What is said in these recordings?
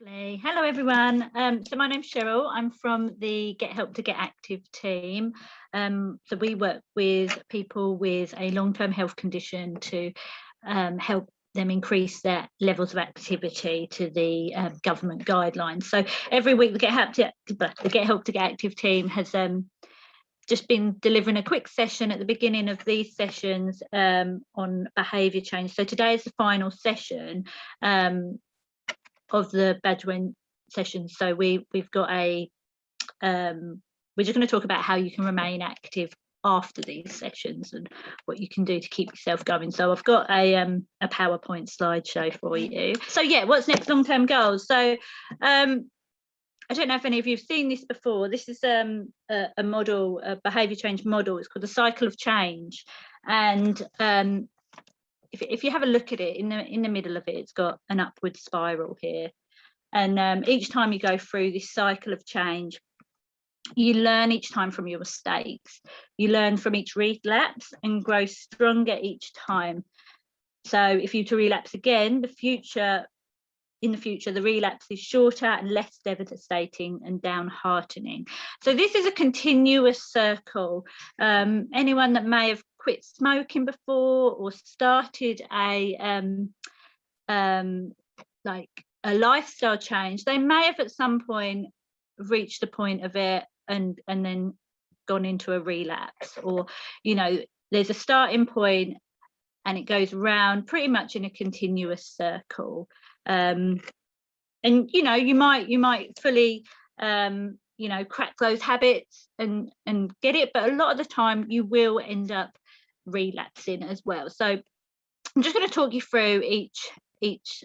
Hello everyone. So my name's Cheryl. I'm from the Get Help to Get Active team. So we work with people with a long-term health condition to help them increase their levels of activity to the government guidelines. So every week the Get Help to Get Active team has just been delivering a quick session at the beginning of these sessions on behaviour change. So today is the final session of the Baduanjin session. So we've got we're just going to talk about how you can remain active after these sessions and what you can do to keep yourself going. So I've got a PowerPoint slideshow for you. So yeah, what's next? Long-term goals. So I don't know if any of you have seen this before. This is a model, a behaviour change model. It's called the cycle of change. And if you have a look at it, in the middle of it, it's got an upward spiral here. And each time you go through this cycle of change, you learn each time from your mistakes. You learn from each relapse and grow stronger each time. So if you to relapse again, in the future, the relapse is shorter and less devastating and downheartening. So this is a continuous circle. Anyone that may have quit smoking before or started a lifestyle change, they may have at some point reached the point of it and then gone into a relapse, or there's a starting point and it goes round pretty much in a continuous circle. And you might fully crack those habits and get it, but a lot of the time you will end up relapsing as well. So I'm just going to talk you through each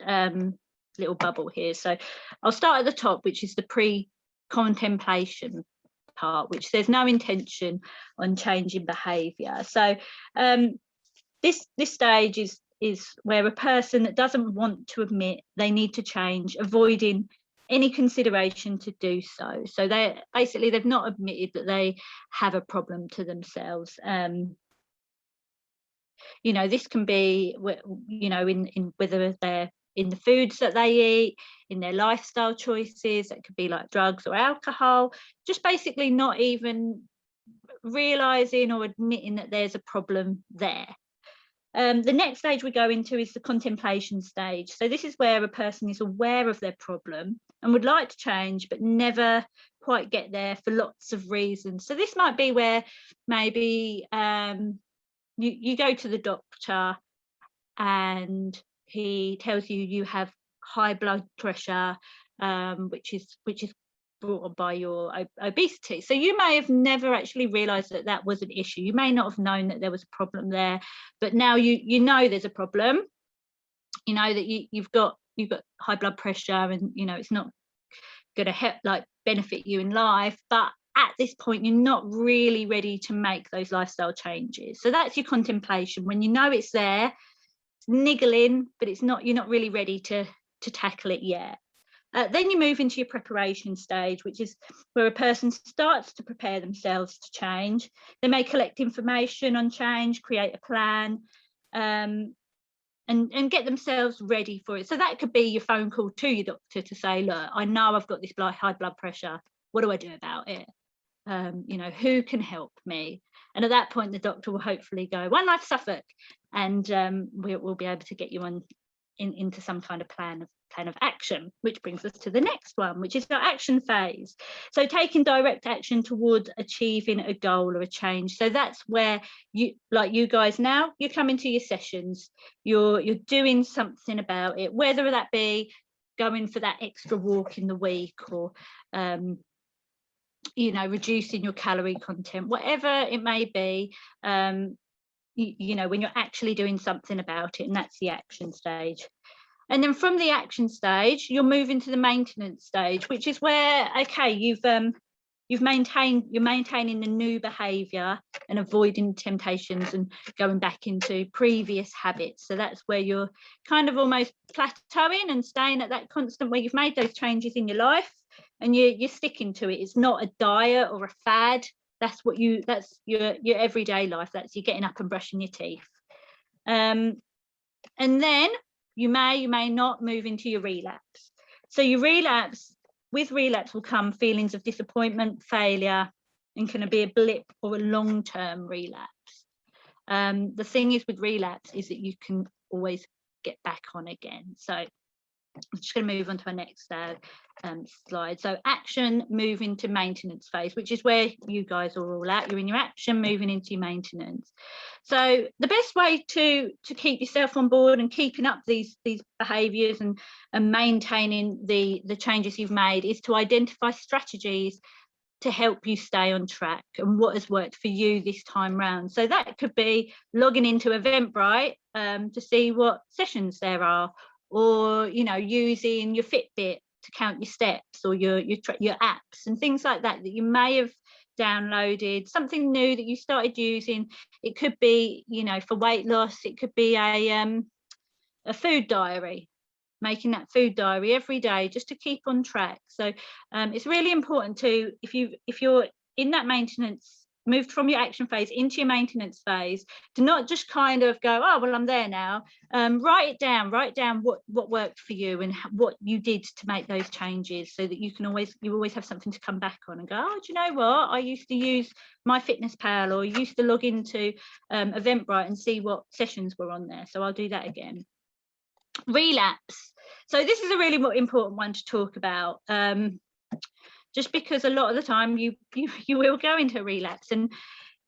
little bubble here. So I'll start at the top, which is the pre-contemplation part, which there's no intention on changing behaviour. So this stage is where a person that doesn't want to admit they need to change, avoiding any consideration to do so. So they've not admitted that they have a problem to themselves. This can be, in whether they're in the foods that they eat, in their lifestyle choices. It could be like drugs or alcohol, just basically not even realising or admitting that there's a problem there. The next stage we go into is the contemplation stage. So this is where a person is aware of their problem and would like to change, but never quite get there for lots of reasons. So this might be where maybe you go to the doctor and he tells you have high blood pressure, which is brought on by your obesity. So you may have never actually realised that was an issue. You may not have known that there was a problem there, but now you know there's a problem. You know that you've got high blood pressure, and it's not going to help benefit you in life. But at this point, you're not really ready to make those lifestyle changes. So that's your contemplation, when you know it's there, it's niggling, but you're not really ready to tackle it yet. Then you move into your preparation stage, which is where a person starts to prepare themselves to change. They may collect information on change, create a plan, and get themselves ready for it. So that could be your phone call to your doctor to say, look, I know I've got this high blood pressure. What do I do about it? Who can help me? And at that point, the doctor will hopefully go, OneLife Suffolk, and we'll be able to get you into some kind of plan of action, which brings us to the next one, which is our action phase. So taking direct action towards achieving a goal or a change. So that's where you guys now, you're coming to your sessions, you're doing something about it, whether that be going for that extra walk in the week, or reducing your calorie content, whatever it may be, when you're actually doing something about it, and that's the action stage. And then from the action stage, you'll move into the maintenance stage, which is where, okay, you're maintaining the new behaviour and avoiding temptations and going back into previous habits. So that's where you're kind of almost plateauing and staying at that constant, where you've made those changes in your life and you're sticking to it. It's not a diet or a fad. That's your everyday life. That's you getting up and brushing your teeth. And then you may not move into your relapse. So your relapse, with relapse will come feelings of disappointment, failure, and can be a blip or a long-term relapse. The thing is with relapse is that you can always get back on again. So I'm just going to move on to our next slide. So action, move into maintenance phase, which is where you guys are all at. You're in your action, moving into your maintenance. So the best way to keep yourself on board and keeping up these behaviours and maintaining the changes you've made is to identify strategies to help you stay on track and what has worked for you this time round. So that could be logging into Eventbrite to see what sessions there are, or using your Fitbit to count your steps, or your apps and things like that you may have downloaded, something new that you started using. It could be for weight loss, it could be a food diary, making that food diary every day just to keep on track. So it's really important to, if you're in that maintenance, moved from your action phase into your maintenance phase, to not just kind of go, oh well, I'm there now. Write down what worked for you and what you did to make those changes, so that you always have something to come back on and go, oh, do you know what, I used to use MyFitnessPal, or used to log into Eventbrite and see what sessions were on there, so I'll do that again. Relapse. So this is a really important one to talk about, just because a lot of the time you will go into a relapse, and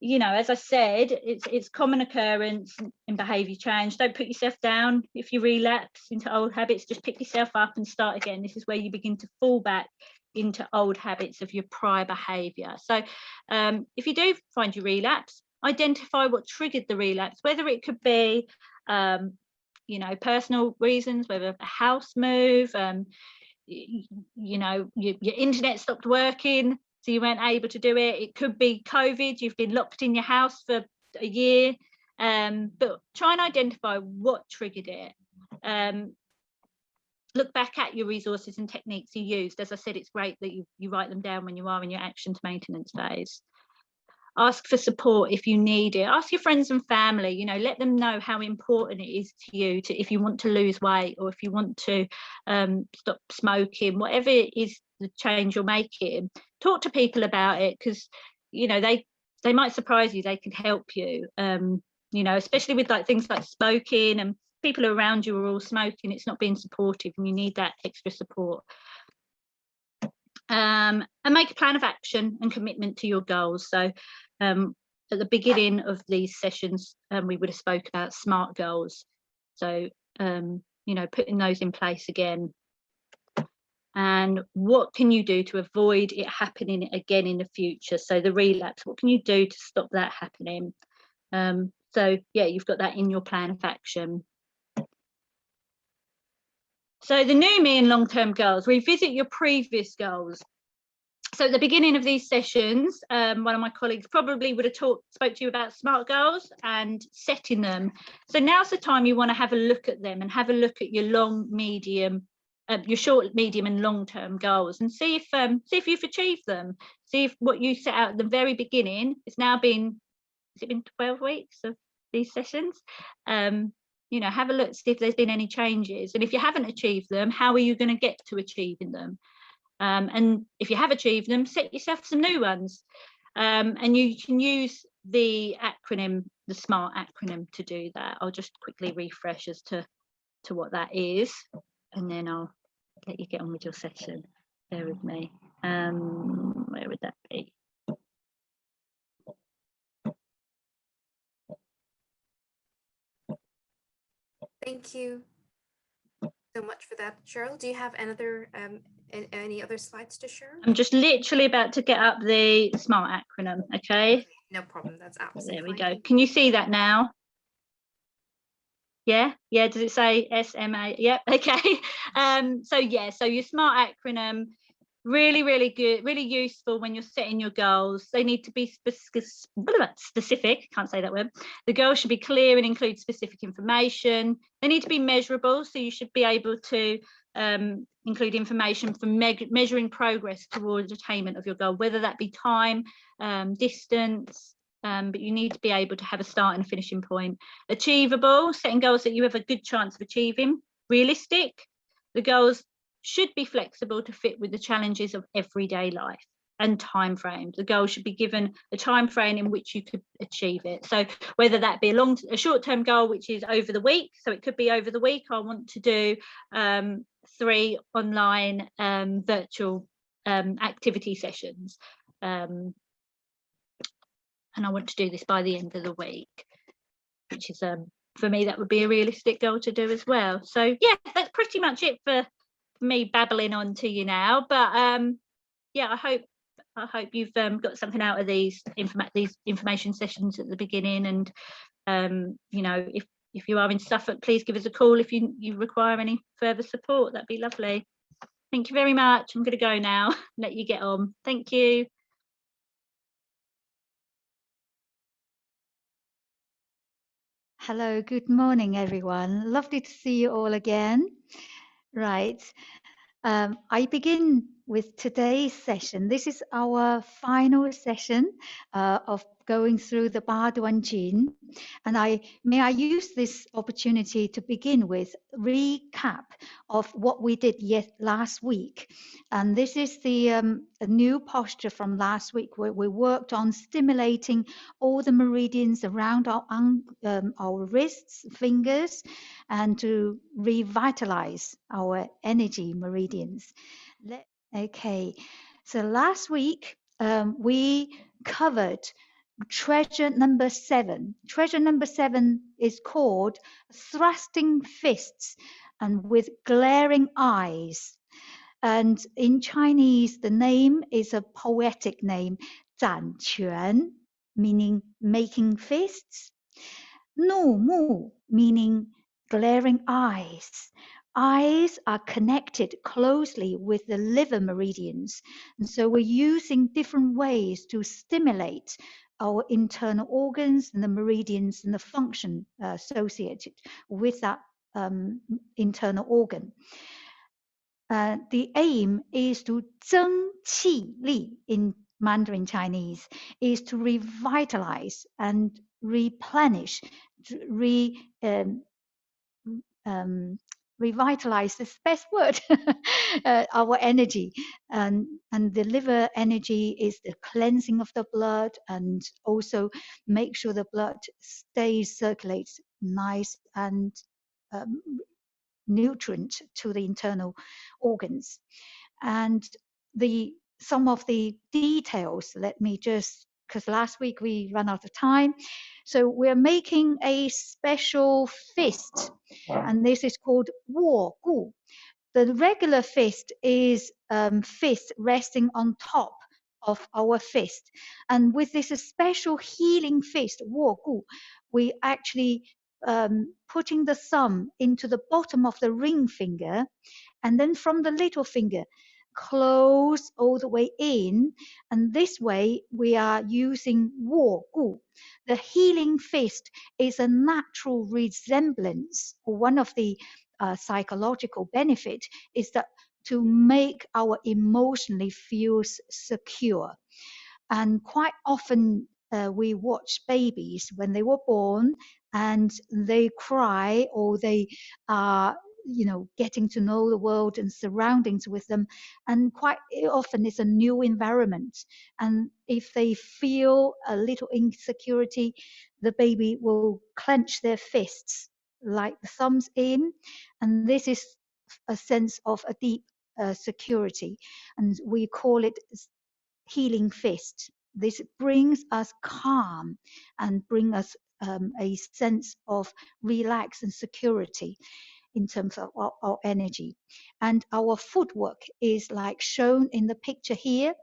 as I said, it's common occurrence in behaviour change. Don't put yourself down if you relapse into old habits. Just pick yourself up and start again. This is where you begin to fall back into old habits of your prior behaviour. So if you do find you relapse, identify what triggered the relapse, whether it could be personal reasons, whether a house move, your internet stopped working, so you weren't able to do it. It could be COVID, you've been locked in your house for a year, but try and identify what triggered it. Look back at your resources and techniques you used. As I said, it's great that you write them down when you are in your action to maintenance phase. Ask for support if you need it. Ask your friends and family, let them know how important it is to you if you want to lose weight, or if you want to stop smoking, whatever it is the change you're making. Talk to people about it, because they might surprise you. They can help you, especially with things like smoking, and people around you are all smoking. It's not being supportive, and you need that extra support. And make a plan of action and commitment to your goals. So at the beginning of these sessions, we would have spoke about SMART goals. So putting those in place again. And what can you do to avoid it happening again in the future? So the relapse, what can you do to stop that happening? So yeah, you've got that in your plan of action. So the new me and long-term goals, revisit your previous goals. So at the beginning of these sessions, one of my colleagues probably would have spoke to you about SMART goals and setting them. So now's the time you want to have a look at them and have a look at your your short, medium and long-term goals, and see if you've achieved them. See if what you set out at the very beginning, it's now been, has it been 12 weeks of these sessions? Have a look, see if there's been any changes, and if you haven't achieved them, how are you going to get to achieving them? And if you have achieved them, set yourself some new ones, and you can use the acronym, the SMART acronym, to do that. I'll just quickly refresh as to what that is, and then I'll let you get on with your session. Bear with me. Where would that be? Thank you so much for that, Cheryl. Do you have any other slides to share? I'm just literally about to get up the SMART acronym. Okay. No problem. That's absolutely there we fine. go. Can you see that now? Yeah. Does it say SMA? Yep. Okay. So your SMART acronym, really good, really useful when you're setting your goals. They need to be specific. Can't say that word. The goals should be clear and include specific information. They need to be measurable, so you should be able to include information for measuring progress towards attainment of your goal, whether that be time, distance, but you need to be able to have a start and a finishing point. Achievable, setting goals that you have a good chance of achieving. Realistic, the goals should be flexible to fit with the challenges of everyday life and time frames. The goal should be given a time frame in which you could achieve it. So whether that be a short-term goal, which is over the week, so it could be over the week, I want to do 3 online virtual activity sessions, and I want to do this by the end of the week, which is for me, that would be a realistic goal to do as well. So yeah, that's pretty much it for me babbling on to you now. But yeah, I hope you've got something out of these information sessions at the beginning. And you know, if you are in Suffolk, please give us a call if you require any further support. That'd be lovely. Thank you very much. I'm going to go now. Let you get on. Thank you. Hello, good morning, everyone. Lovely to see you all again. Right. I begin with today's session. This is our final session of going through the Baduanjin. And I use this opportunity to begin with recap of what we did last week. And this is the a new posture from last week, where we worked on stimulating all the meridians around our wrists, fingers, and to revitalize our energy meridians. Okay, so last week we covered treasure number 7. Treasure number 7 is called thrusting fists and with glaring eyes. And in Chinese, the name is a poetic name, 展拳, meaning making fists. 怒目, meaning glaring eyes. Eyes are connected closely with the liver meridians. And so we're using different ways to stimulate our internal organs and the meridians and the function associated with that internal organ. The aim is to 增气力 in Mandarin Chinese, is to revitalize and replenish, revitalize is the best word, our energy. And the liver energy is the cleansing of the blood, and also make sure the blood circulates nice and nutrient to the internal organs. And some of the details, let me just, because last week we ran out of time. So we're making a special fist, and this is called 握骨. The regular fist is fist resting on top of our fist. And with this special healing fist, 握骨, we actually putting the thumb into the bottom of the ring finger, and then from the little finger, close all the way in. And this way we are using 握骨. The healing fist is a natural resemblance, or one of the psychological benefit is that to make our emotionally feels secure. And quite often we watch babies when they were born and they cry, or they are getting to know the world and surroundings with them, and quite often it's a new environment, and if they feel a little insecurity, the baby will clench their fists like the thumbs in, and this is a sense of a deep security, and we call it healing fist. This brings us calm and bring us a sense of relax and security in terms of our energy. And our footwork is like shown in the picture here.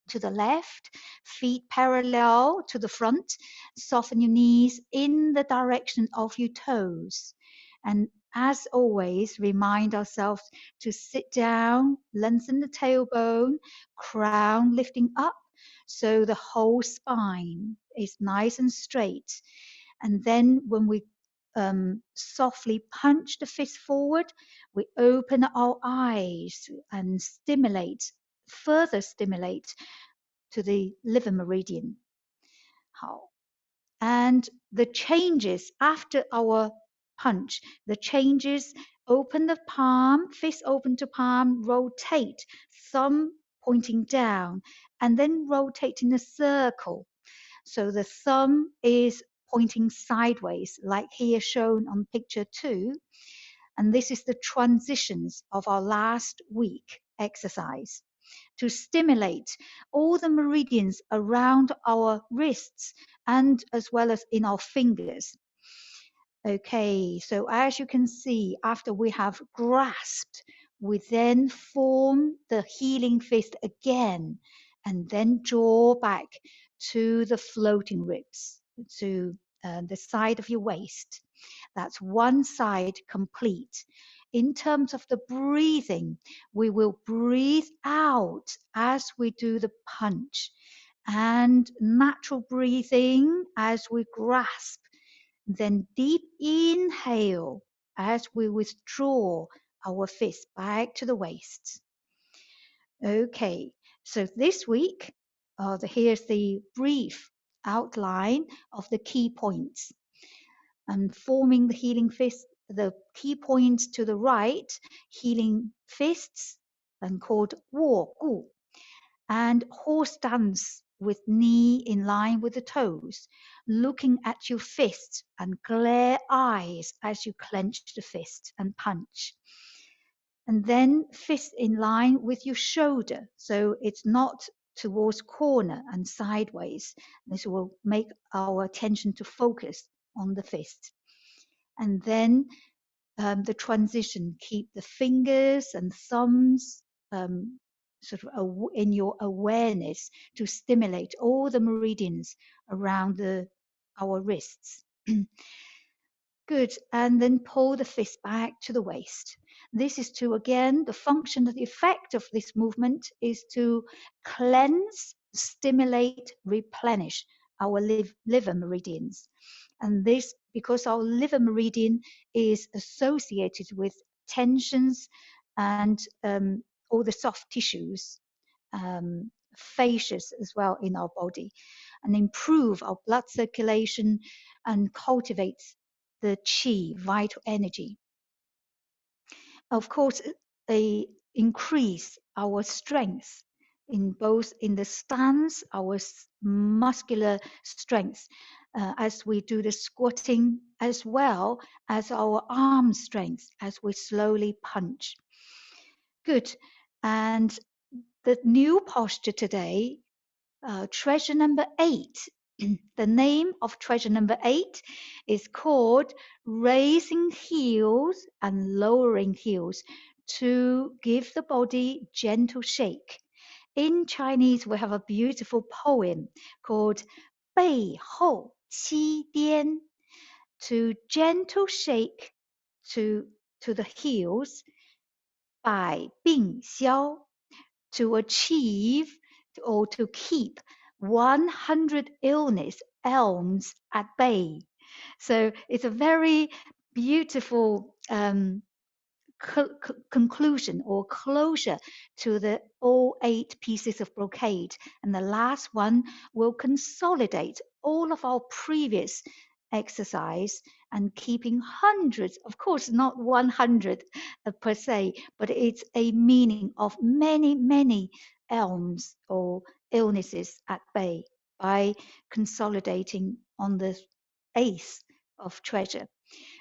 To the left, feet parallel to the front, soften your knees in the direction of your toes. And as always, remind ourselves to sit down, lengthen the tailbone, crown lifting up, so the whole spine is nice and straight. And then when we softly punch the fist forward, we open our eyes and further stimulate to the liver meridian. And the changes after our punch, the changes Open the palm, fist open to palm, rotate, thumb pointing down, and then rotate in a circle. So the thumb is pointing sideways, like here shown on picture 2. And this is the transitions of our last week exercise to stimulate all the meridians around our wrists and as well as in our fingers. Okay, so as you can see, after we have grasped, we then form the healing fist again and then draw back to the floating ribs, to the side of your waist. That's one side complete. In terms of the breathing, we will breathe out as we do the punch, and natural breathing as we grasp. Then deep inhale as we withdraw our fist back to the waist. Okay, so this week, here's the brief outline of the key points. And forming the healing fist, the key points to the right, healing fists, and called 握固, and horse stance with knee in line with the toes, looking at your fist and glare eyes as you clench the fist and punch. And then fist in line with your shoulder, so it's not towards corner and sideways. This will make our attention to focus on the fist. And then the transition, keep the fingers and thumbs sort of in your awareness to stimulate all the meridians around our wrists. Good, and then pull the fist back to the waist. This is to, again, the function, the effect of this movement is to cleanse, stimulate, replenish our liver meridians. And this, because our liver meridian is associated with tensions and all the soft tissues, fascias as well in our body, and improve our blood circulation and cultivates the qi, vital energy. Of course, they increase our strength in both in the stance, our muscular strength, as we do the squatting, as well as our arm strength as we slowly punch. Good. And the new posture today, treasure number 8. The name of treasure number 8 is called raising heels and lowering heels to give the body gentle shake. In Chinese, we have a beautiful poem called 背后七颠, to gentle shake to the heels, 百病消, to achieve or to keep 100 ailments at bay. So it's a very beautiful conclusion or closure to the all 8 pieces of brocade. And the last one will consolidate all of our previous exercise and keeping hundreds, of course not 100 per se, but it's a meaning of many ailments or illnesses at bay by consolidating on the 8th of treasure.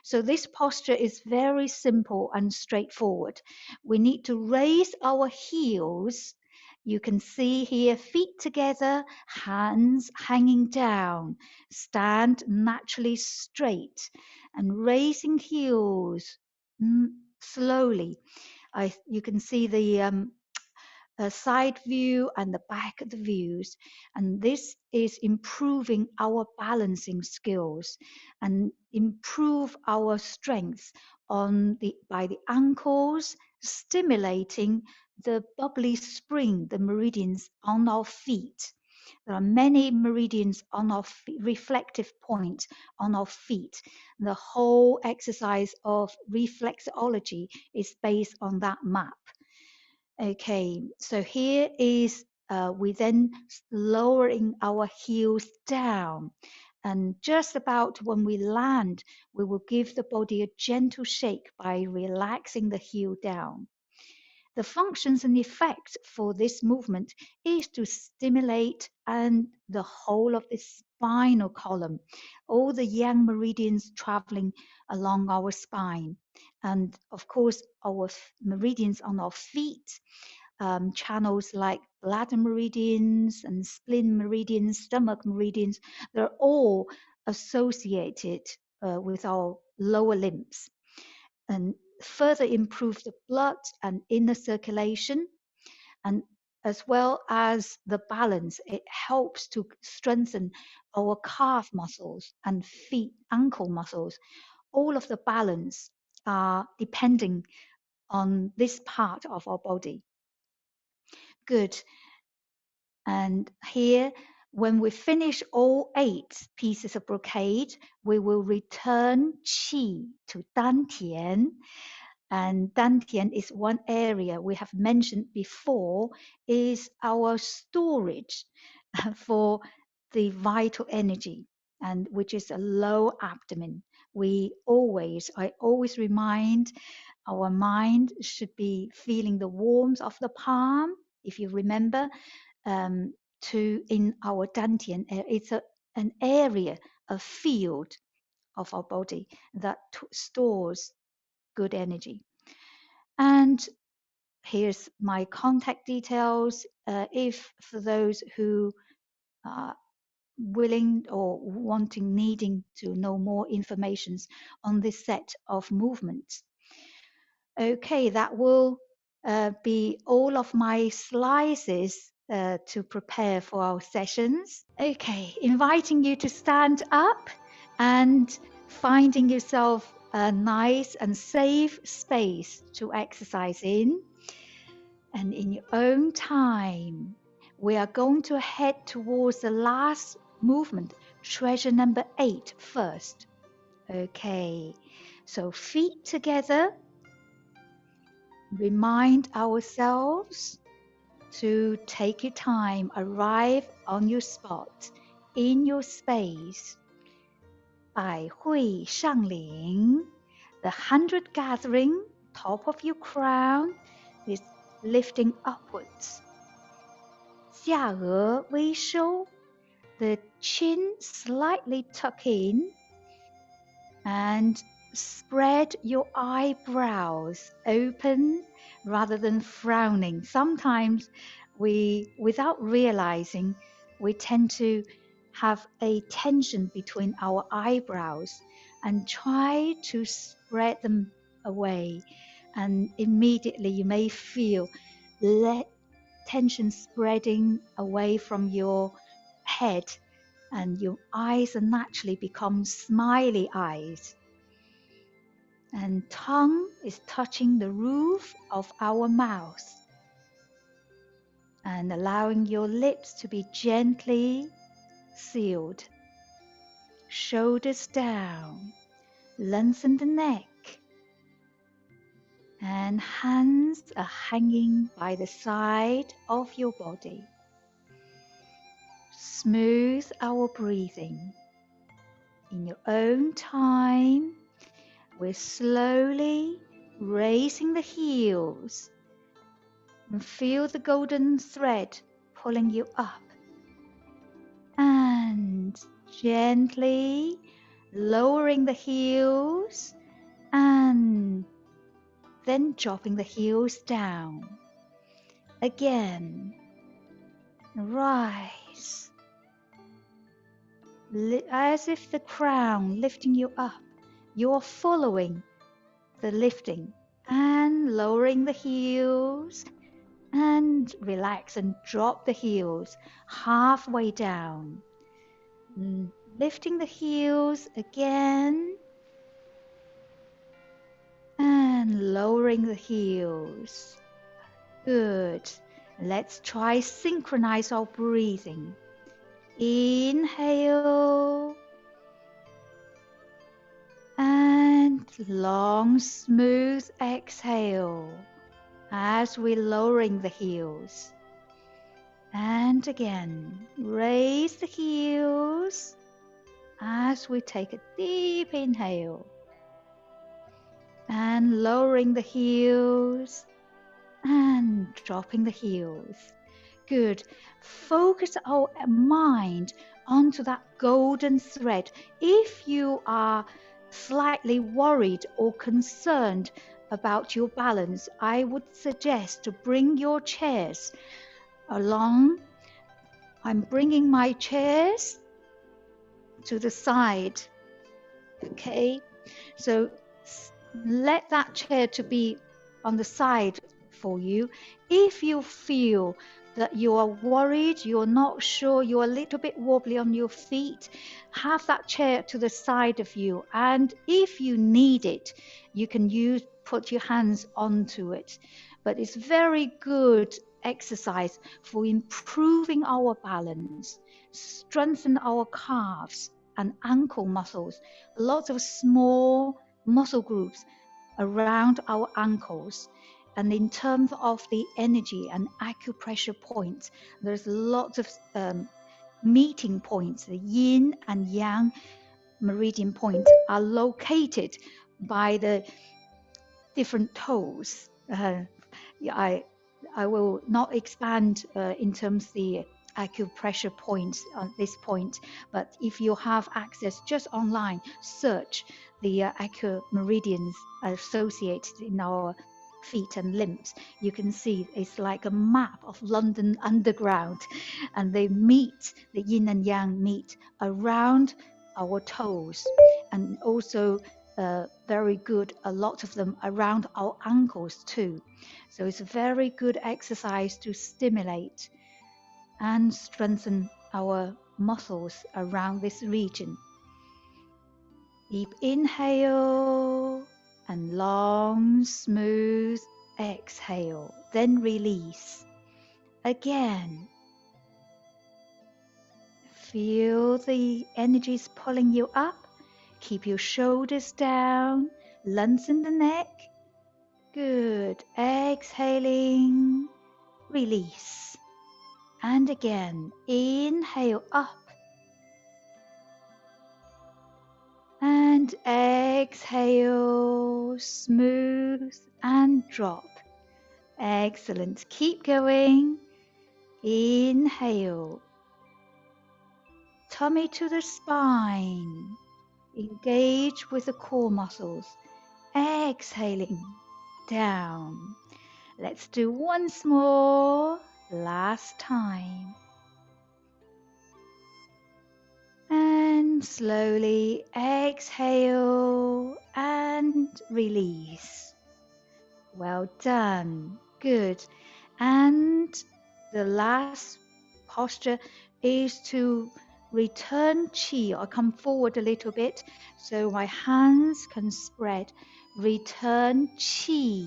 So this posture is very simple and straightforward. We need to raise our heels. You can see here, feet together, hands hanging down. Stand naturally straight and raising heels slowly. You can see the side view and the back of the views, and this is improving our balancing skills and improve our strength by the ankles, stimulating the bubbly spring, the meridians on our feet. There are many meridians on our reflective point on our feet. The whole exercise of reflexology is based on that map. Okay, so here is we then lowering our heels down And just about when we land, we will give the body a gentle shake by relaxing the heel down. The functions and effects for this movement is to stimulate and the whole of the spinal column, all the yang meridians traveling along our spine. And of course, our meridians on our feet, channels like bladder meridians and spleen meridians, stomach meridians, they're all associated with our lower limbs and further improve the blood and inner circulation, and as well as the balance. It helps to strengthen our calf muscles and feet, ankle muscles. All of the balance are depending on this part of our body. Good. And here, when we finish all 8 pieces of brocade, we will return qi to dantian. And dantian is one area we have mentioned before, is our storage for the vital energy, and which is a low abdomen. I always remind our mind should be feeling the warmth of the palm. If you remember, in our dantian, it's an area, a field of our body that stores good energy. And here's my contact details. If for those who are willing or needing to know more information on this set of movements. Okay, that will be all of my slides to prepare for our sessions. Okay, inviting you to stand up and finding yourself a nice and safe space to exercise in. And in your own time, we are going to head towards the last movement, treasure number 8 first. Okay, so feet together. Remind ourselves to take your time, arrive on your spot, in your space. 百会上领, the 100 gathering, top of your crown is lifting upwards. 下颚微收, the chin slightly tuck in, and spread your eyebrows open rather than frowning. Sometimes without realizing, we tend to have a tension between our eyebrows, and try to spread them away. And immediately you may feel that tension spreading away from your head, and your eyes naturally become smiley eyes. And tongue is touching the roof of our mouth, and allowing your lips to be gently sealed. Shoulders down, lengthen the neck, and hands are hanging by the side of your body. Smooth our breathing. In your own time, we're slowly raising the heels, and feel the golden thread pulling you up, and gently lowering the heels, and then dropping the heels down. Again, rise, as if the crown lifting you up. You're following the lifting and lowering the heels, and relax and drop the heels halfway down. Lifting the heels again and lowering the heels. Good. Let's try synchronize our breathing. Inhale and long smooth exhale as we're lowering the heels. And again, raise the heels as we take a deep inhale and lowering the heels and dropping the heels. Good. Focus our mind onto that golden thread. If you are slightly worried or concerned about your balance, I would suggest to bring your chairs along. I'm bringing my chairs to the side. Okay, so let that chair to be on the side for you. If you feel that you are worried, you're not sure, you're a little bit wobbly on your feet, have that chair to the side of you. And if you need it, you can put your hands onto it. But it's very good exercise for improving our balance, strengthen our calves and ankle muscles. Lots of small muscle groups around our ankles. And in terms of the energy and acupressure points, there's lots of meeting points. The yin and yang meridian points are located by the different toes. I will not expand in terms of the acupressure points on this point, but if you have access just online, search the acumeridians associated in our feet and limbs. You can see it's like a map of London Underground, and they meet, the yin and yang meet around our toes, and also very good, a lot of them around our ankles too. So it's a very good exercise to stimulate and strengthen our muscles around this region. Deep inhale and long, smooth exhale, then release. Again, feel the energies pulling you up. Keep your shoulders down, lengthen the neck. Good. Exhaling, release. And again, inhale up. And exhale, smooth and drop. Excellent. Keep going. Inhale. Tummy to the spine. Engage with the core muscles. Exhaling down. Let's do once more. Last time. And slowly exhale and release. Well done. Good. And the last posture is to return chi. I'll come forward a little bit so my hands can spread. Return chi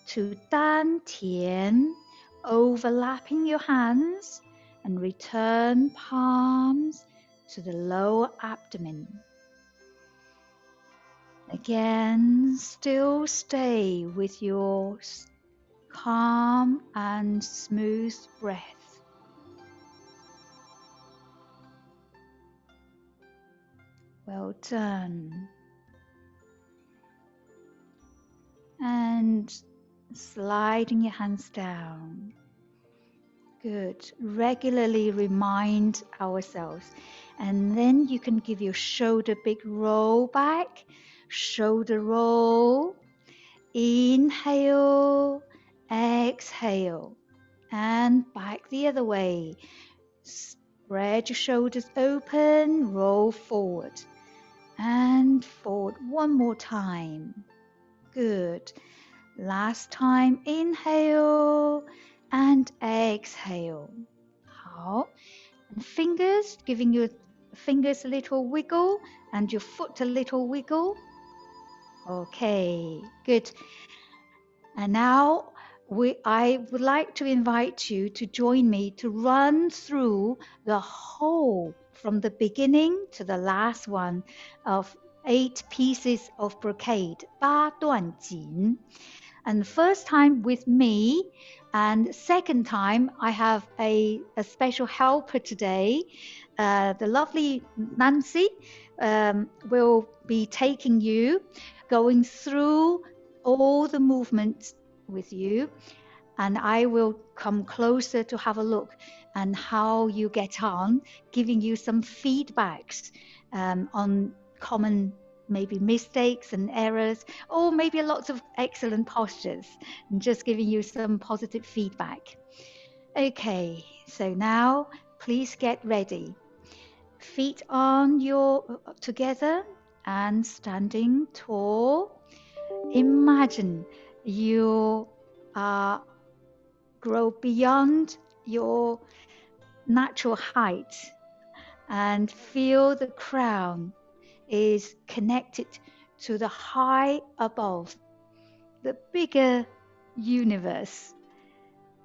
to Dan Tian, overlapping your hands, and return palms to the lower abdomen. Again, still stay with your calm and smooth breath. Well done. And sliding your hands down. Good. Regularly remind ourselves. And then you can give your shoulder big roll back. Shoulder roll. Inhale. Exhale. And back the other way. Spread your shoulders open. Roll forward. And forward one more time. Good. Last time, inhale and exhale. 好. And fingers, giving your fingers a little wiggle and your foot a little wiggle. Okay, good. And now I would like to invite you to join me to run through the whole, from the beginning to the last one, of 8 pieces of brocade, 8段锦. And first time with me, and second time I have a special helper today. The lovely Nancy will be taking you, going through all the movements with you, and I will come closer to have a look and how you get on, giving you some feedbacks on common maybe mistakes and errors, or maybe lots of excellent postures, and just giving you some positive feedback. Okay, so now please get ready. Feet on your together and standing tall. Imagine you grow beyond your natural height and feel the crown is connected to the high above, the bigger universe.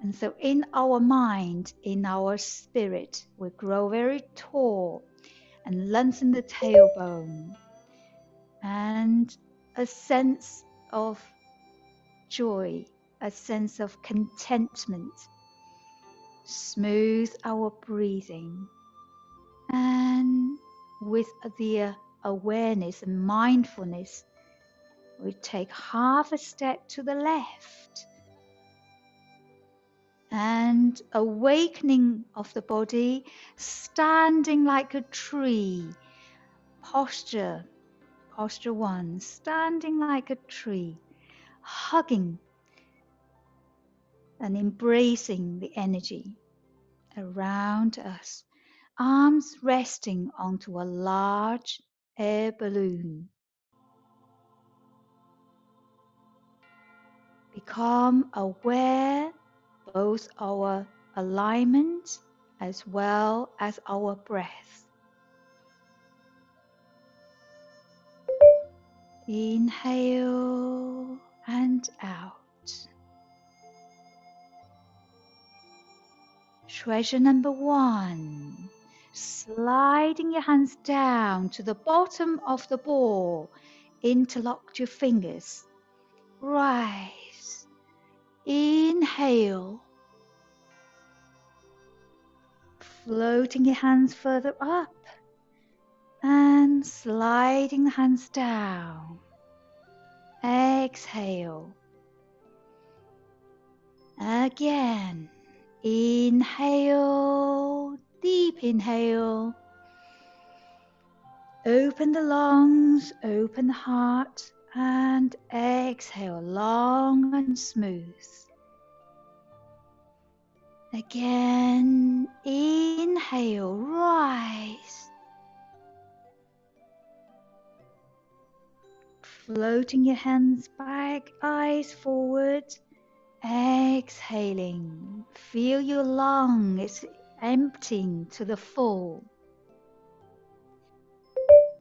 And so in our mind, in our spirit, we grow very tall and lengthen the tailbone, and a sense of joy, a sense of contentment. Smooth our breathing, and with the awareness and mindfulness, we take half a step to the left, and awakening of the body, standing like a tree. Posture 1, standing like a tree, hugging and embracing the energy around us. Arms resting onto a large air balloon. Become aware both our alignment as well as our breath. Inhale and out. Treasure number 1. Sliding your hands down to the bottom of the ball. Interlock your fingers. Rise. Inhale. Floating your hands further up and sliding the hands down. Exhale. Again. Inhale, deep inhale. Open the lungs, open the heart, and exhale long and smooth. Again, inhale, rise. Floating your hands back, eyes forward. Exhaling, feel your lung is emptying to the full.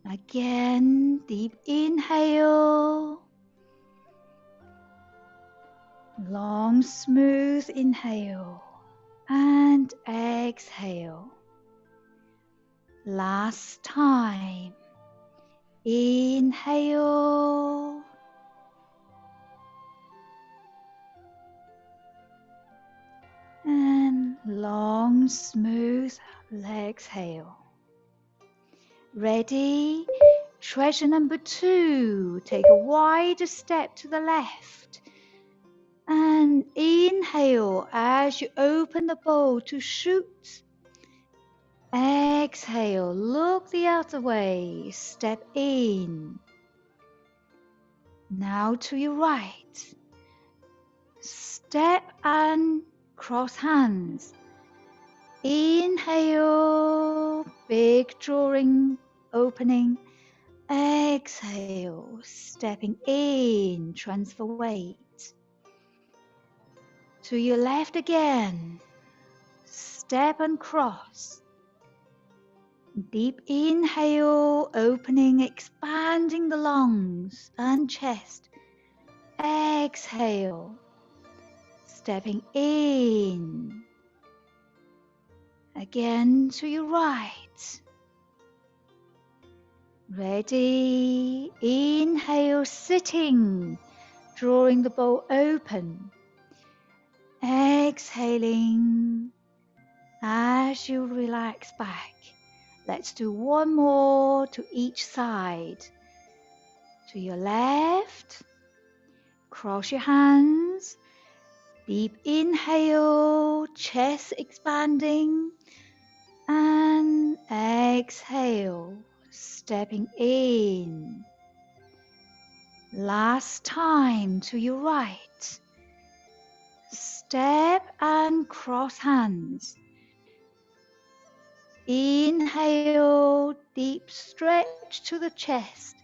Again, deep inhale. Long, smooth inhale and exhale. Last time. Inhale. And long, smooth exhale. Ready? Treasure number 2. Take a wider step to the left. And inhale as you open the bowl to shoot. Exhale, look the other way. Step in. Now to your right. Step and cross hands. Inhale, big drawing, opening. Exhale, stepping in, transfer weight. To your left again. Step and cross. Deep inhale, opening, expanding the lungs and chest. Exhale, stepping in. Again to your right. Ready? Inhale, sitting. drawing the bowl open. Exhaling as you relax back. Let's do one more to each side. To your left, cross your hands, deep inhale, chest expanding, and exhale, stepping in. Last time to your right. Step and cross hands. Inhale, deep stretch to the chest.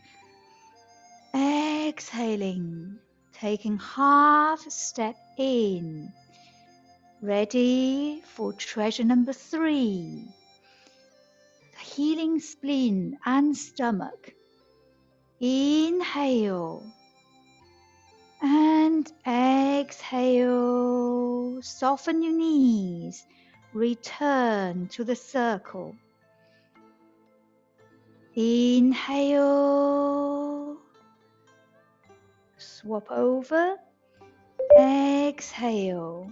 Exhaling, taking half step in. Ready for treasure number 3. The healing spleen and stomach. Inhale and exhale. Soften your knees. Return to the circle. Inhale. Swap over. Exhale.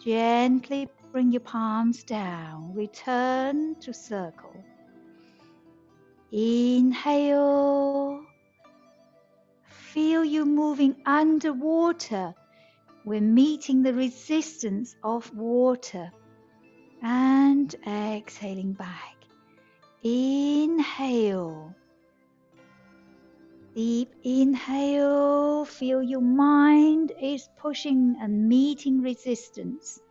Gently bring your palms down. Return to circle. Inhale. Feel you moving underwater. We're meeting the resistance of water. And exhaling back. Inhale. Deep inhale. Feel your mind is pushing and meeting resistance.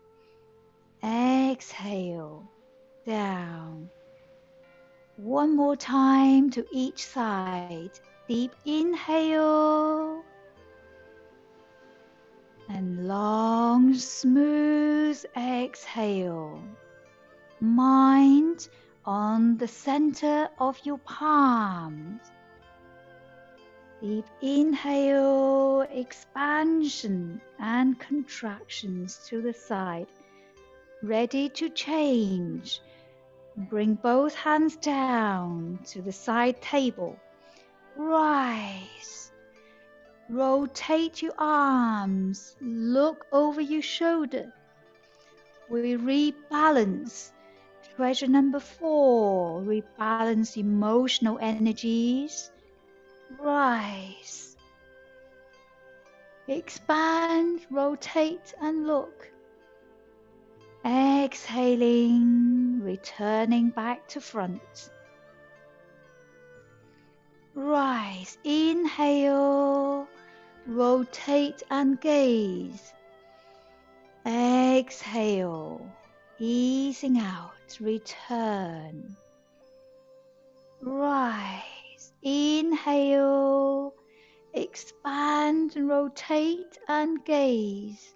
Exhale. Down. One more time to each side. Deep inhale. And long, smooth exhale. Mind on the center of your palms. Deep inhale, expansion and contractions to the side. Ready to change. Bring both hands down to the side table. Rise. Rotate your arms. Look over your shoulder. We rebalance. Treasure number 4. Rebalance emotional energies. Rise. Expand, rotate and look. Exhaling, returning back to front. Rise. Inhale. Rotate and gaze. Exhale. Easing out. Return. Rise. Inhale. Expand and rotate and gaze.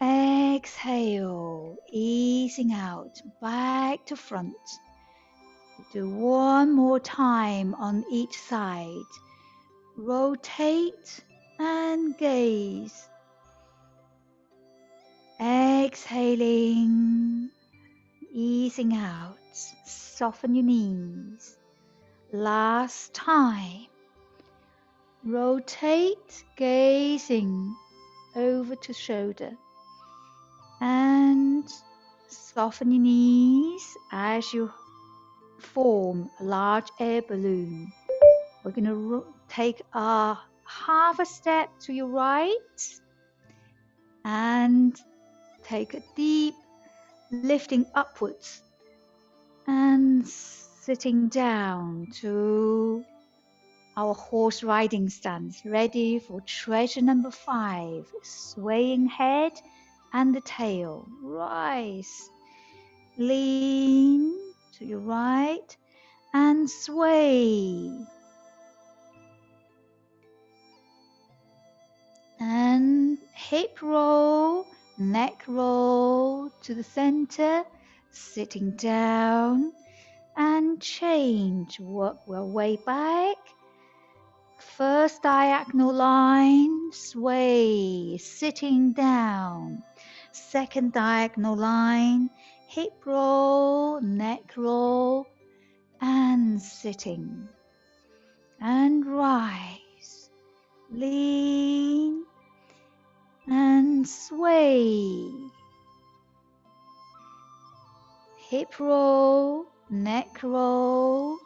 Exhale. Easing out. Back to front. Do one more time on each side. Rotate and gaze. Exhaling, easing out. Soften your knees. Last time. Rotate, gazing over to shoulder. And soften your knees as you form a large air balloon. We're going to take a half a step to your right and take a deep lifting upwards and sitting down to our horse riding stance. Ready for treasure number 5. Swaying head and the tail. Rise. Lean to your right and sway. And hip roll, neck roll to the center, sitting down and change. Work our way back. First diagonal line, sway, sitting down. Second diagonal line, hip roll, neck roll, and sitting. And rise. Lean and sway. Hip roll, neck roll,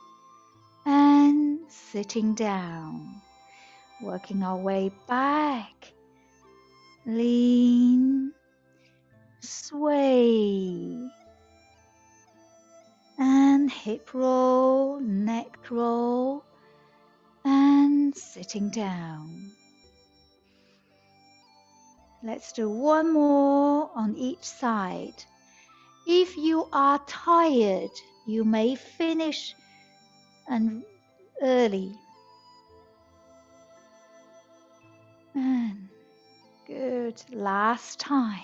and sitting down. Working our way back. Lean, sway, and hip roll, neck roll, and sitting down. Let's do one more on each side. If you are tired, you may finish and early. And good. Last time.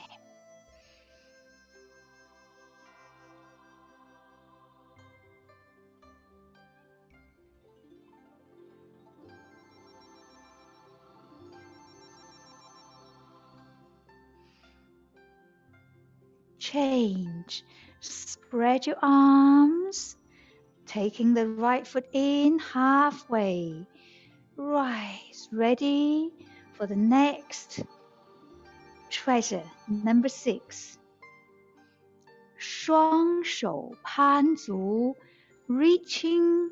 Change. Spread your arms, taking the right foot in halfway. Rise, ready for the next treasure. Number 6. 双手攀足, reaching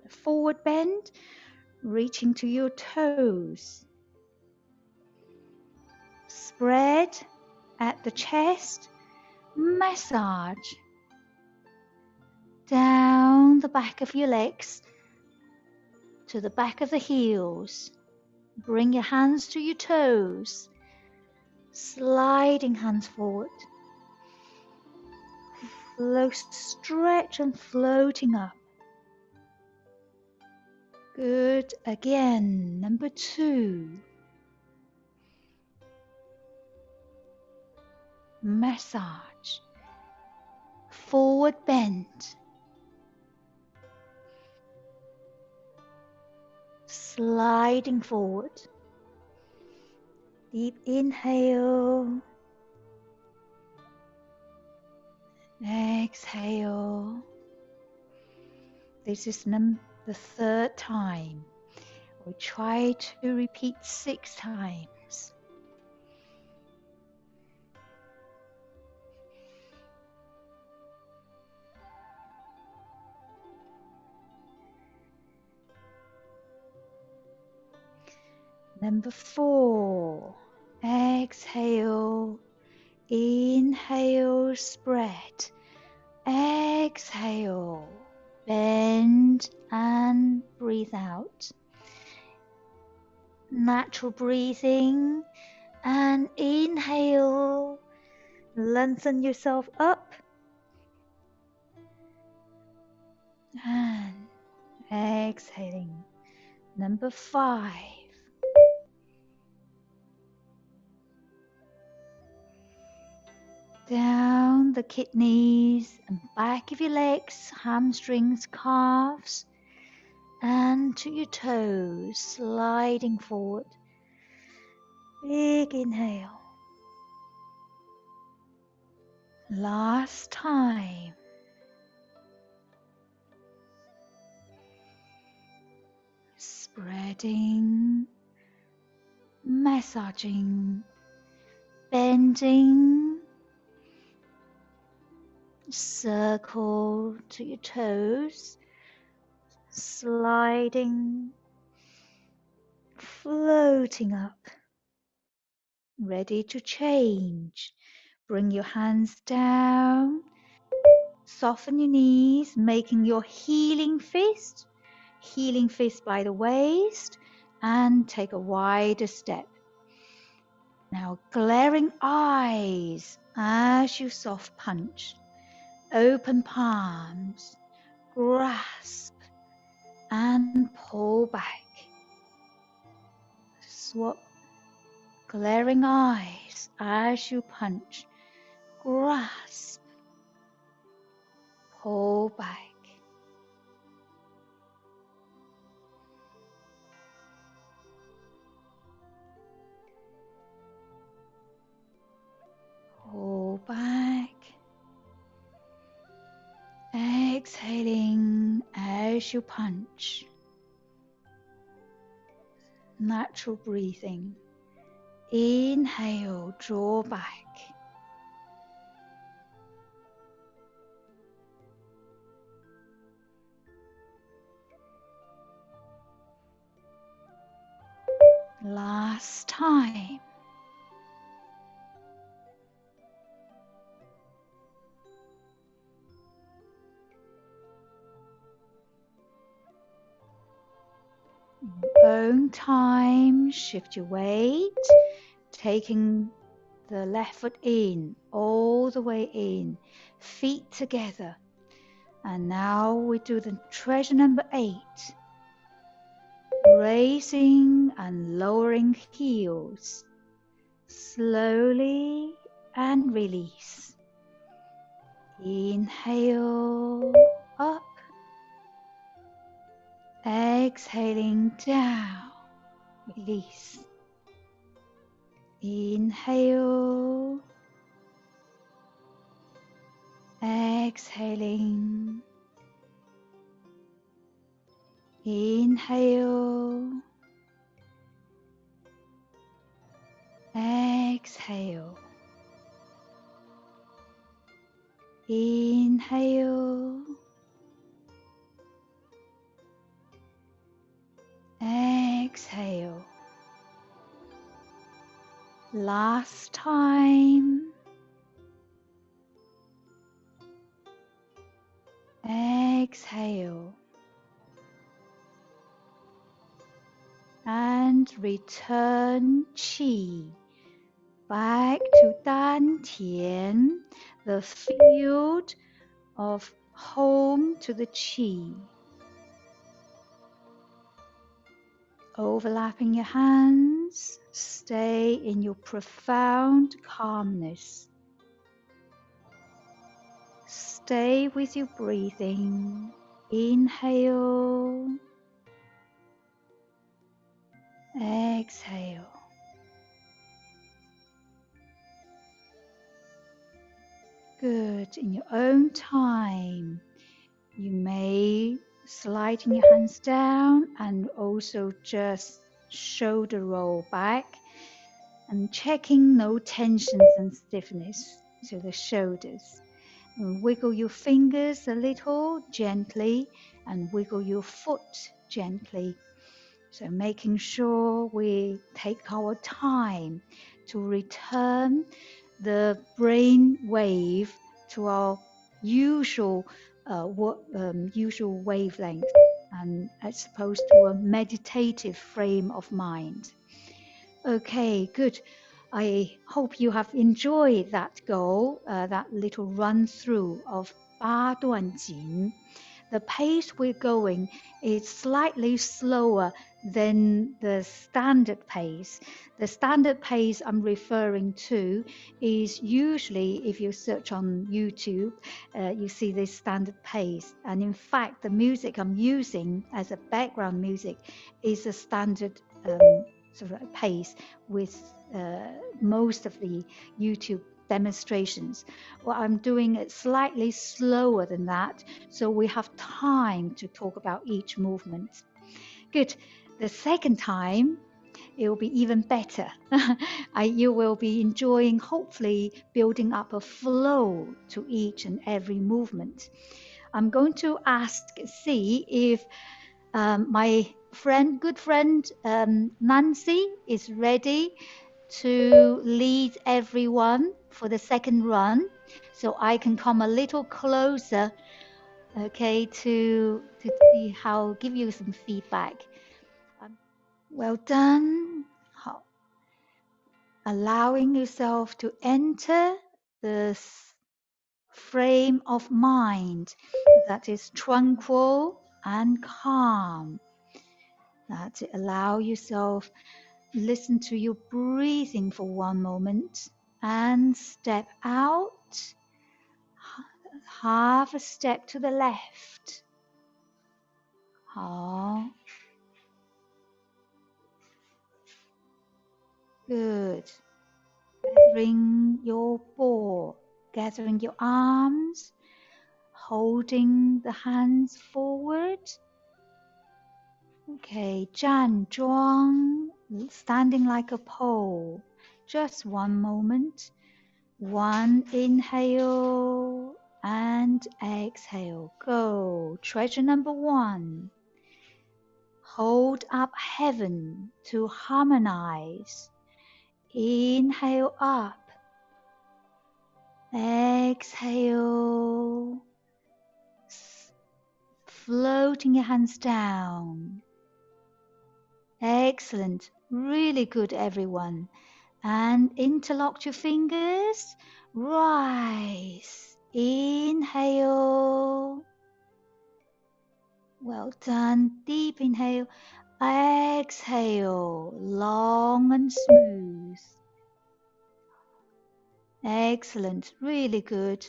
forward bend, reaching to your toes. Spread at the chest, massage down the back of your legs to the back of the heels. Bring your hands to your toes, sliding hands forward. Stretch and floating up. Good. Again, number 2. Massage. Forward bend. Sliding forward. Deep inhale. Exhale. This is the 3rd time. We try to repeat 6 times. Number 4. Exhale. Inhale, spread. Exhale, bend and breathe out. Natural breathing, and inhale, lengthen yourself up, and exhaling. Number 5. Down the kidneys and back of your legs, hamstrings, calves, and to your toes, sliding forward. Big inhale. Last time. Spreading, massaging, bending. Circle to your toes, sliding, floating up. Ready to change. Bring your hands down, soften your knees, making your healing fist by the waist, and take a wider step. Now glaring eyes as you soft punch. Open palms, grasp and pull back. Swap glaring eyes as you punch, grasp, pull back. Pull back. Exhaling as you punch. natural breathing. Inhale, draw back. Last time. Own time, shift your weight, taking the left foot in, all the way in, feet together. And now we do the treasure number 8. Raising and lowering heels, slowly and release. Inhale up, exhaling down, release. Inhale, exhaling. Inhale, exhale. Inhale, exhale. Last time. Exhale. And return Qi back to Dantian, the field of home to the Qi. Overlapping your hands, stay in your profound calmness. Stay with your breathing. Inhale, exhale. Good. In your own time, you may sliding your hands down and also just shoulder roll back and checking no tensions and stiffness to the shoulders. And wiggle your fingers a little gently and wiggle your foot gently. So making sure we take our time to return the brain wave to our usual wavelength, and as opposed to a meditative frame of mind. Okay, good. I hope you have enjoyed that that little run through of Baduanjin. The pace we're going is slightly slower than the standard pace. The standard pace I'm referring to is usually, if you search on YouTube, you see this standard pace. And in fact, the music I'm using as a background music is a standard sort of pace with most of the YouTube demonstrations. Well, I'm doing it slightly slower than that, so we have time to talk about each movement. Good. The second time, it will be even better. You will be enjoying, hopefully, building up a flow to each and every movement. I'm going to see if my good friend Nancy is ready to lead everyone for the second run, so I can come a little closer, okay, to see how, give you some feedback. Well done. Allowing yourself to enter this frame of mind that is tranquil and calm. That allow yourself listen to your breathing for one moment and step out, half a step to the left. Good. Gathering your ball, gathering your arms, holding the hands forward, Okay, 站桩, standing like a pole. Just one moment. One inhale and exhale. Go. Treasure number 1. Hold up heaven to harmonize. Inhale up. Exhale. Floating your hands down. Excellent. Really good, everyone. And interlock your fingers. Rise. Inhale. Well done. Deep inhale. Exhale. Long and smooth. Excellent. Really good.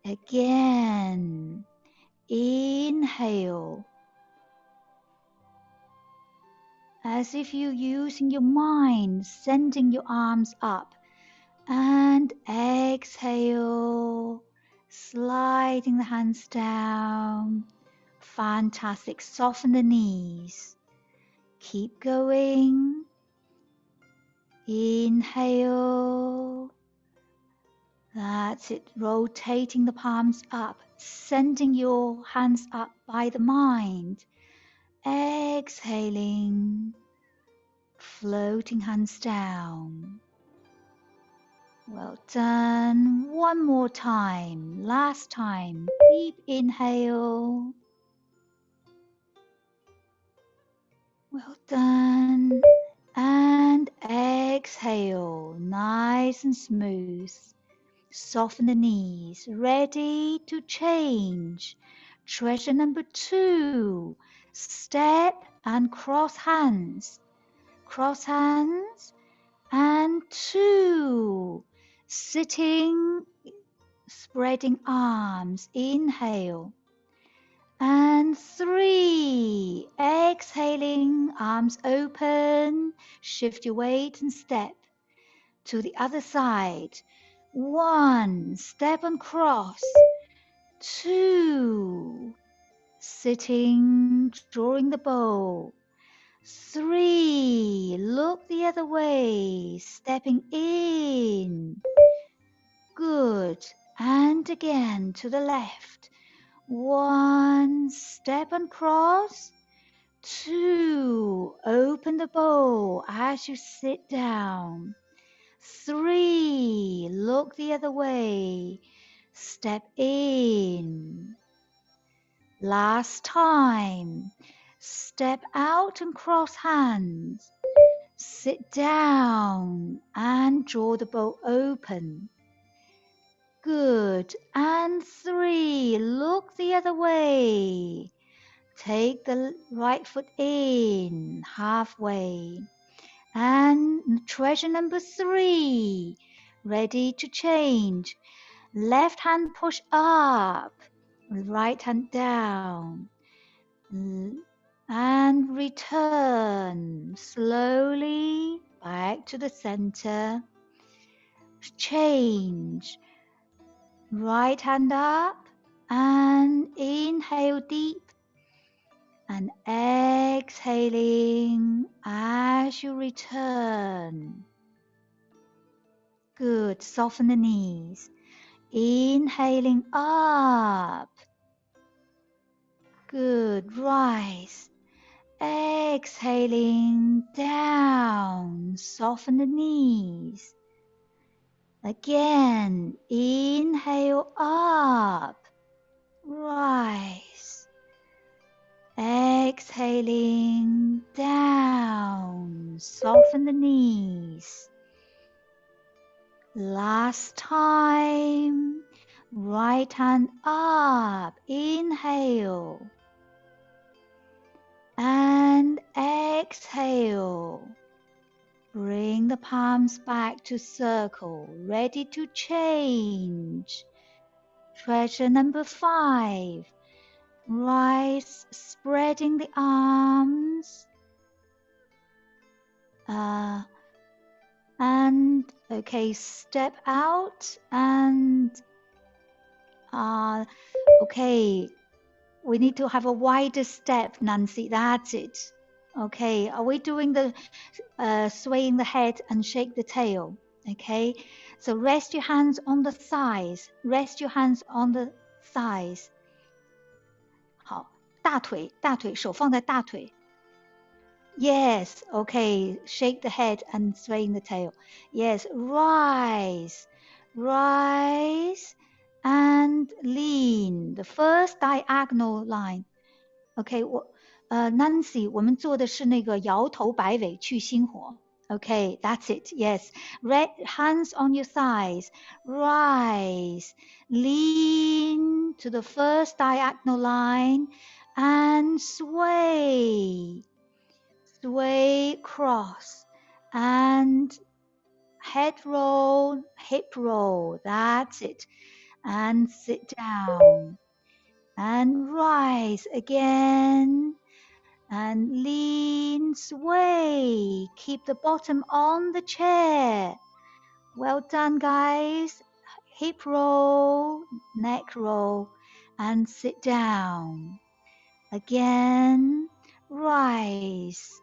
Again. Inhale. As if you're using your mind, sending your arms up. And exhale, sliding the hands down. Fantastic. Soften the knees. Keep going. Inhale. That's it. Rotating the palms up, sending your hands up by the mind. Exhaling, floating hands down. Well done. One more time. Last time. Deep inhale. Well done. And exhale. Nice and smooth. Soften the knees. Ready to change. Treasure number 2. Step and cross hands. Cross hands. And 2. Sitting, spreading arms. Inhale. And 3. Exhaling, arms open. Shift your weight and step to the other side. 1. Step and cross. 2. Sitting, drawing the bow. 3. Look the other way, stepping in. Good. And again to the left. 1. Step and cross. 2. Open the bow as you sit down. 3. Look the other way. Step in. Last time. Step out and cross hands. Sit down and draw the bow open. Good. And 3. Look the other way. Take the right foot in halfway. And treasure number 3. Ready to change. Left hand push up. Right hand down. And return slowly back to the center. Change. Right hand up and inhale deep. And exhaling as you return. Good. Soften the knees. Inhaling up. Good. Rise. Exhaling down. Soften the knees. Again. Inhale up. Rise. Exhaling down. Soften the knees. Last time. Right hand up. Inhale. And exhale. Bring the palms back to circle. Ready to change. Treasure number 5. Rise, spreading the arms. And okay, step out and okay, we need to have a wider step, Nancy. That's it. Okay, are we doing the swaying the head and shake the tail? Okay, so rest your hands on the thighs. Rest your hands on the thighs. 好，大腿，大腿，手放在大腿。Yes, okay. Shake the head and swaying the tail. Yes, rise, rise, and lean. The first diagonal line. Okay, Nancy, 我们做的是那个摇头摆尾去心火。Okay, that's it. Yes, hands on your thighs. Rise, lean to the first diagonal line, and sway. Sway cross and head roll, hip roll. That's it. And sit down and rise again and lean, sway. Keep the bottom on the chair. Well done, guys. Hip roll, neck roll, and sit down. Again, rise.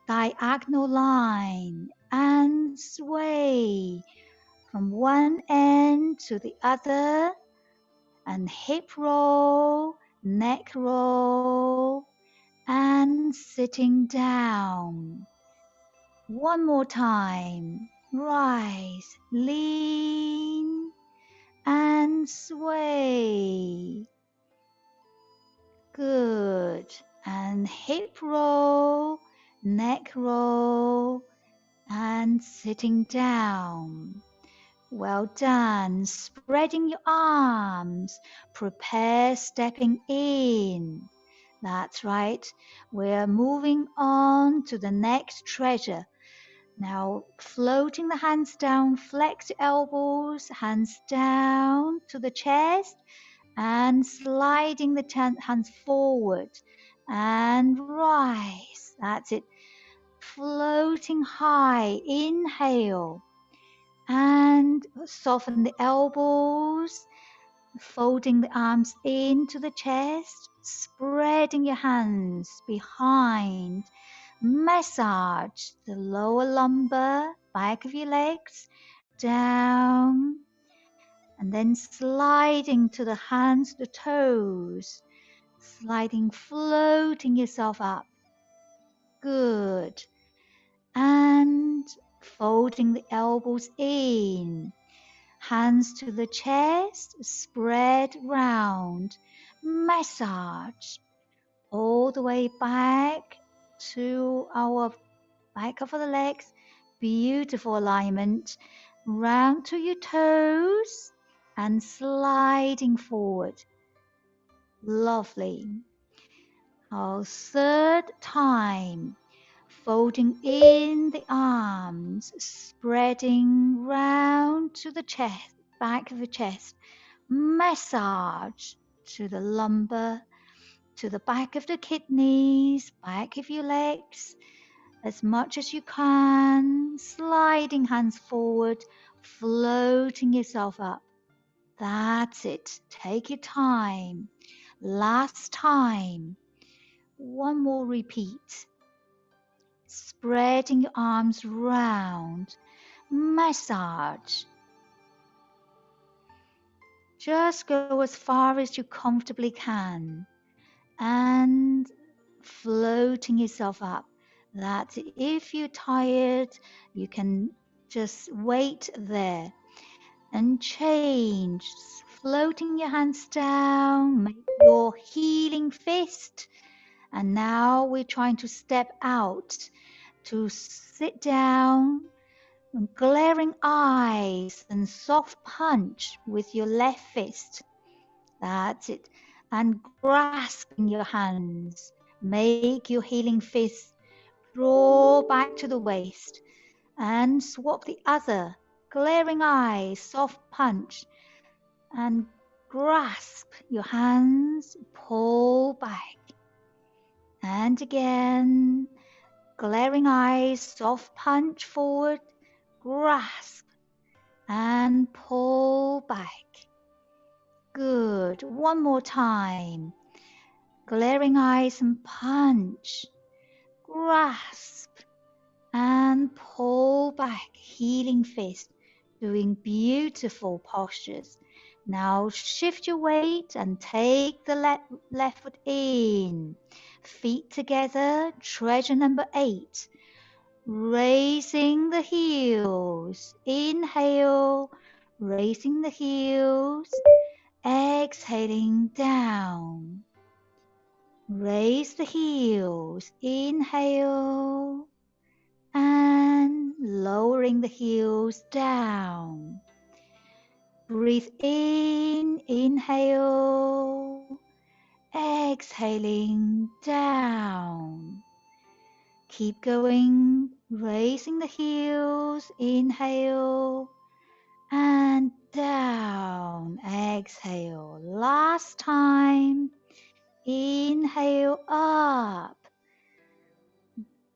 Diagonal line and sway from one end to the other and hip roll, neck roll and sitting down. One more time. Rise, lean and sway. Good. And hip roll, neck roll, and sitting down. Well done. Spreading your arms. Prepare stepping in. That's right. We're moving on to the next treasure. Now, floating the hands down, flex your elbows, hands down to the chest, and sliding the hands forward and rise. That's it. Floating high, inhale, and soften the elbows, folding the arms into the chest, spreading your hands behind. Massage the lower lumbar, back of your legs, down, and then sliding to the hands, the toes, sliding, floating yourself up. Good. And folding the elbows in, hands to the chest, spread round, massage all the way back to our back of the legs. Beautiful alignment. Round to your toes and sliding forward. Lovely. Our third time. Folding in the arms, spreading round to the chest, back of the chest. Massage to the lumbar, to the back of the kidneys, back of your legs, as much as you can, sliding hands forward, floating yourself up. That's it. Take your time. Last time. One more repeat. Spreading your arms round, massage. Just go as far as you comfortably can and floating yourself up. That if you're tired, you can just wait there and change. Floating your hands down, make your healing fist. And now we're trying to step out to sit down, and glaring eyes and soft punch with your left fist. That's it. And grasping your hands, make your healing fist draw back to the waist and swap the other. Glaring eyes, soft punch, and grasp your hands, pull back. And again, glaring eyes, soft punch forward, grasp, and pull back. Good. One more time. Glaring eyes and punch. grasp and pull back, healing fist, doing beautiful postures. Now shift your weight and take the left foot in. Feet together, treasure number 8. Raising the heels. Inhale, raising the heels. Exhaling down. Raise the heels. Inhale. And lowering the heels down. Breathe in, inhale, exhaling down. Keep going, raising the heels, inhale, and down, exhale. Last time, inhale up,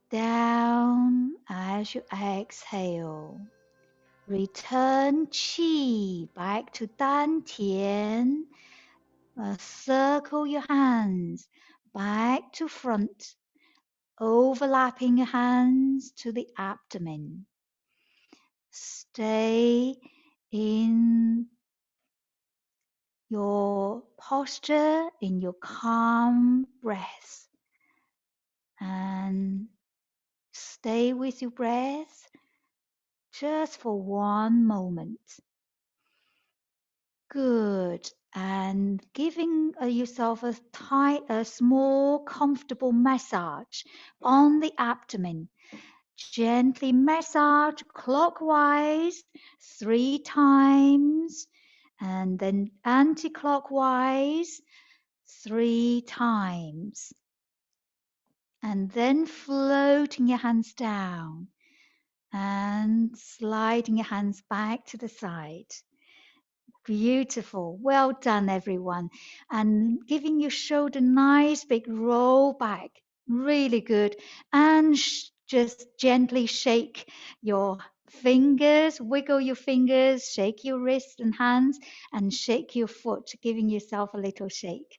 down as you exhale. Return Qi back to Dantian. Circle your hands back to front, overlapping your hands to the abdomen. Stay in your posture, in your calm breath, and stay with your breath just for one moment. Good. And giving yourself a small, comfortable massage on the abdomen. Gently massage clockwise 3 times and then anti-clockwise 3 times. And then floating your hands down and sliding your hands back to the side. Beautiful. Well done, everyone. And giving your shoulder nice big roll back. Really good. And just gently shake your fingers, wiggle your fingers, shake your wrists and hands, and shake your foot, giving yourself a little shake.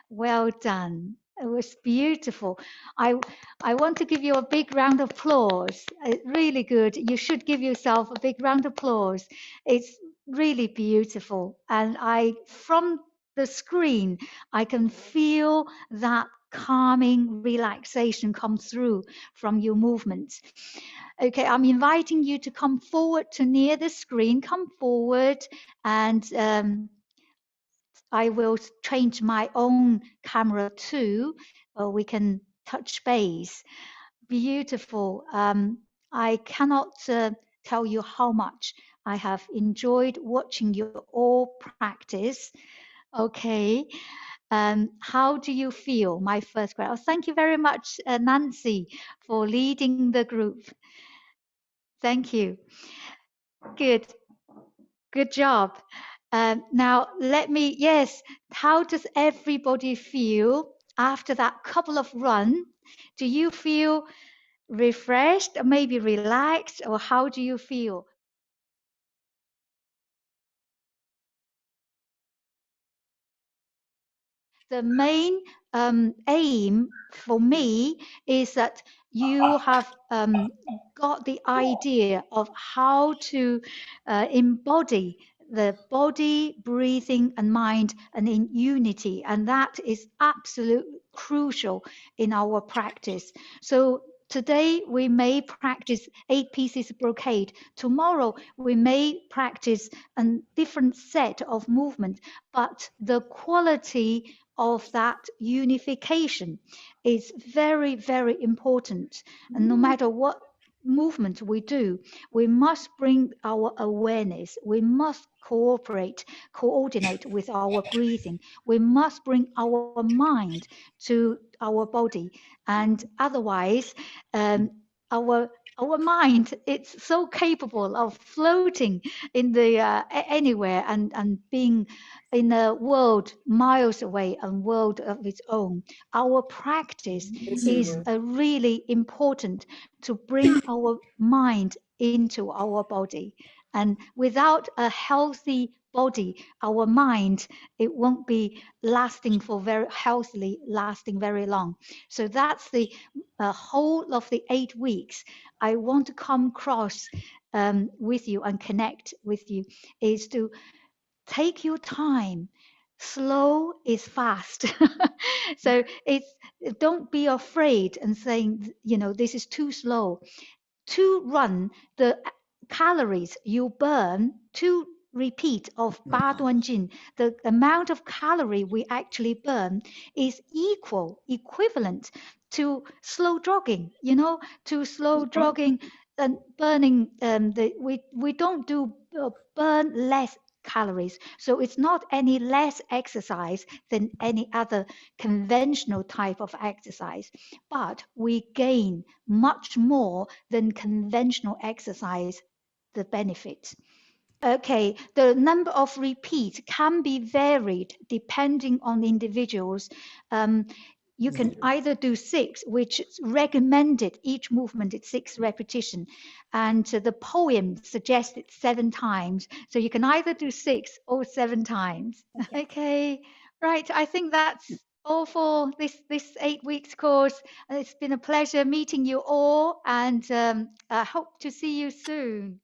Well done. It was beautiful. I want to give you a big round of applause. Really good. You should give yourself a big round of applause. It's really beautiful. And from the screen, I can feel that calming relaxation come through from your movements. Okay, I'm inviting you to come forward to near the screen. Come forward, and I will change my own camera too. We can touch base. Beautiful. I cannot tell you how much I have enjoyed watching you all practice. Okay. How do you feel, my first grade? Oh, thank you very much, Nancy, for leading the group. Thank you. Good. Good job. Now, yes, how does everybody feel after that couple of run? Do you feel refreshed, or maybe relaxed, or how do you feel? The main aim for me is that you have got the idea of how to embody the body, breathing, and mind, and in unity. And that is absolutely crucial in our practice. So today we may practice 8 pieces of brocade. Tomorrow we may practice a different set of movement, but the quality of that unification is very, very important. And no matter what movement we do, we must bring our awareness. We must coordinate with our breathing. We must bring our mind to our body. And otherwise, our mind, it's so capable of floating in the anywhere and being in a world miles away, a world of its own. Our practice is really important to bring our mind into our body. And without a healthy body, our mind, it won't be lasting for very healthily, lasting very long. So that's the whole of the 8 weeks. I want to come across with you and connect with you is to take your time. Slow is fast. So it's, don't be afraid and saying, this is too slow. To run, the calories you burn to repeat of Baduanjin, the amount of calorie we actually burn is equivalent to slow jogging, to slow jogging and burning, we don't do burn less calories. So it's not any less exercise than any other conventional type of exercise, but we gain much more than conventional exercise, the benefits. Okay, the number of repeats can be varied depending on individuals. You can either do 6, which is recommended, each movement is 6 repetition. And the poem suggested 7 times. So you can either do 6 or 7 times. Okay, right. I think that's all for this 8 weeks course. It's been a pleasure meeting you all, and I hope to see you soon.